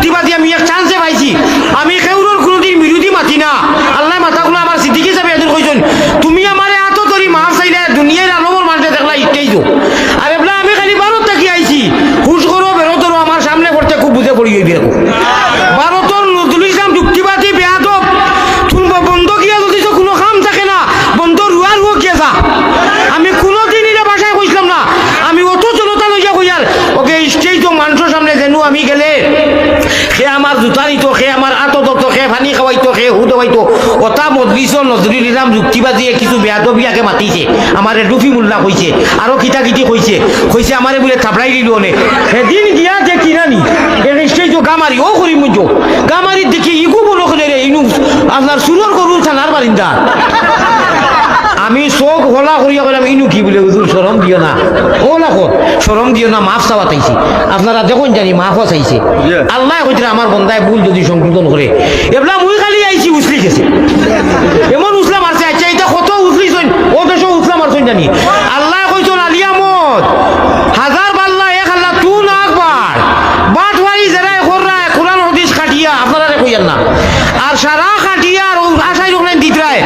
যুক্তিবাদী আমি এক চান্সে পাইছি আমি কেউর কোনোদিন বিরোধী মাতি না আল্লাহ মাথাগুলো আমার সিদ্দিক হিসাবে এদুর কইছেন তুমি আমার এত তরি মাফ চাইলে দুনিয়ার আলমর মানুষে দেখলা ইটেই তো আর এবলা আমি খালি ভারত থাকি আইছি হুশ করো বেরোতরও আমার সামনে পড়তে খুব বুঝে পড়ি হইবে ভারতর নজরুল ইসলাম যুক্তিবাদী বেয়াদব বন্ধ গিয়া যদি তো কোনো কাম থাকে না বন্ধ রুয়া রুয়া কে যা আমি কোনোদিন এটা বাসায় কইছিলাম না আমি অত জনতা লইয়া কইয়ার ওকে স্টেজ তো মানুষের সামনে যেন আমি গেলে সে আমার জুতা নিত সে আমার আত দত সে পানি খাওয়াইতো সে হু দেওয়াইতো ওটা মজলিস নজরুল ইসলাম যুক্তিবাদীয়ে কিছু বেয়াদবিয়াকে মাতিছে আমার রুফি মোল্লা কইছে আরো কিটাকিটি কইছে কইছে আমারে বলে থাপড়াই দিল অনে সেদিন গিয়া যে কিনানি স্টেজ তো গামারি ও করি মুজো গামারি দেখি ইগু বলো করে রে ইনু আপনার সুন্দর করুন থানার বারিন্দা আমি চোখ হলা করিয়া কইলাম ইনু কি বলে হুজুর শরম দিও না ও লাখো শরম দিও না মাফ চাওয়া চাইছি আপনারা দেখুন জানি মাফও চাইছে আল্লাহ কইছে আমার বন্দায় ভুল যদি সংশোধন করে এবলা মুই খালি আইছি উছলি গেছে এমন উছলা মারছে আচ্ছা এটা কত উছলিছইন ও দেশও উছলা মারছইন জানি আল্লাহ কইছে আলিয়ামত হাজার বাল্লা এক আল্লাহ তু না আকবার বাটওয়ারি যারা কররা কোরআন হাদিস কাটিয়া আপনারা কইয়ান না আর সারা কাটিয়া আর আশাই রকম দিতরায়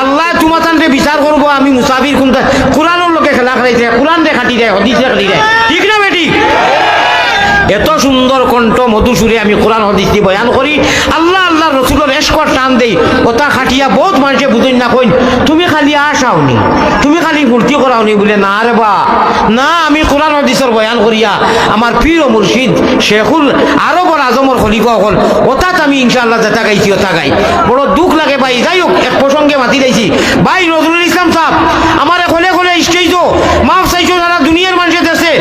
আল্লাহ তোমাতানরে বিচার করব আমি মুসাফির কোনটা কোরআনের লোকে খেলা খেলাইছে কোরআন রে খাটি দেয় হাদিস রে খাটি দেয় ঠিক না বেটি এত সুন্দর কণ্ঠ মধুসুরে আমি কোরআন হাদিস দি বয়ান করি আল্লাহ আল্লাহ রসুলের এসকর টান দেই ওটা খাটিয়া বহুত মানুষে বুঝেন না কইন তুমি খালি আসাওনি তুমি খালি ফুর্তি করাওনি বলে না রে বা না আমি কোরআন হাদিসের বয়ান করিয়া আমার পীর ও মুর্শিদ শেখুল আরবর আজমর খলিফা হল ওটাত আমি ইনশাআল্লাহ যেটা গাইছি ওটা গাই বড় দুঃখ লাগে ভাই যাই হোক এক প্রসঙ্গে মাতি দিয়েছি ভাই নজরুল ইসলাম সাহেব আমার খোলে খোলে স্টেজ মাফ চাইছো যারা দুনিয়ার মানুষের দেশে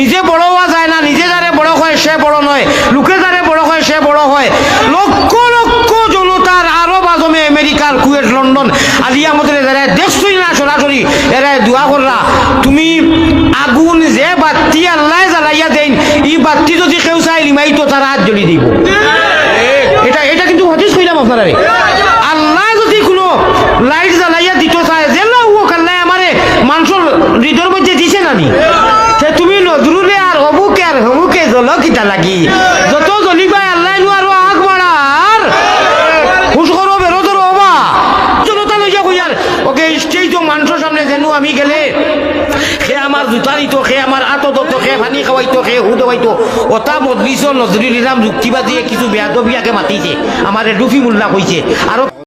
নিজে বড় হওয়া যায় না নিজে যারে বড় হয় সে বড় নয় লোকে যারে বড় হয় সে বড় হয় লক্ষ লক্ষ জনতার আরব আজমে আমেরিকার কুয়েট লন্ডন আলিয়ামতের যারা দেখছই না সরাসরি এরা দোয়া কররা তুমি আগুন যে বাতি আল্লাহ জ্বালাইয়া দেন এই বাতি যদি কেউ চাই লিমাই তো তারা হাত জ্বলি দিব এটা এটা কিন্তু হদিস কইলাম আপনারা আল্লাহ যদি কোনো লাইট জ্বালাইয়া দিতে চায় যে হোক আল্লাহ আমারে মানুষের হৃদয়ের মধ্যে দিছে নানি সে তুমি নজরুলে আর হবুকে জ্বল কিটা লাগি যত জ্বলিবা আল্লাহ নু আরো আগ বাড়ার হুশ করো বেরো ধরো হবা জনতা লইয়া কইয়ার ওকে স্টেজ তো মানুষের সামনে যেন আমি গেলে সে আমার জুতা নিত সে আমার আত দত সে পানি খাওয়াইতো সে হু দেওয়াইতো ওটা মজলিস নজরুল ইসলাম যুক্তিবাদীয়ে কিছু বেয়াদবিয়াকে মাতিছে আমার রুফি মোল্লা কইছে আরো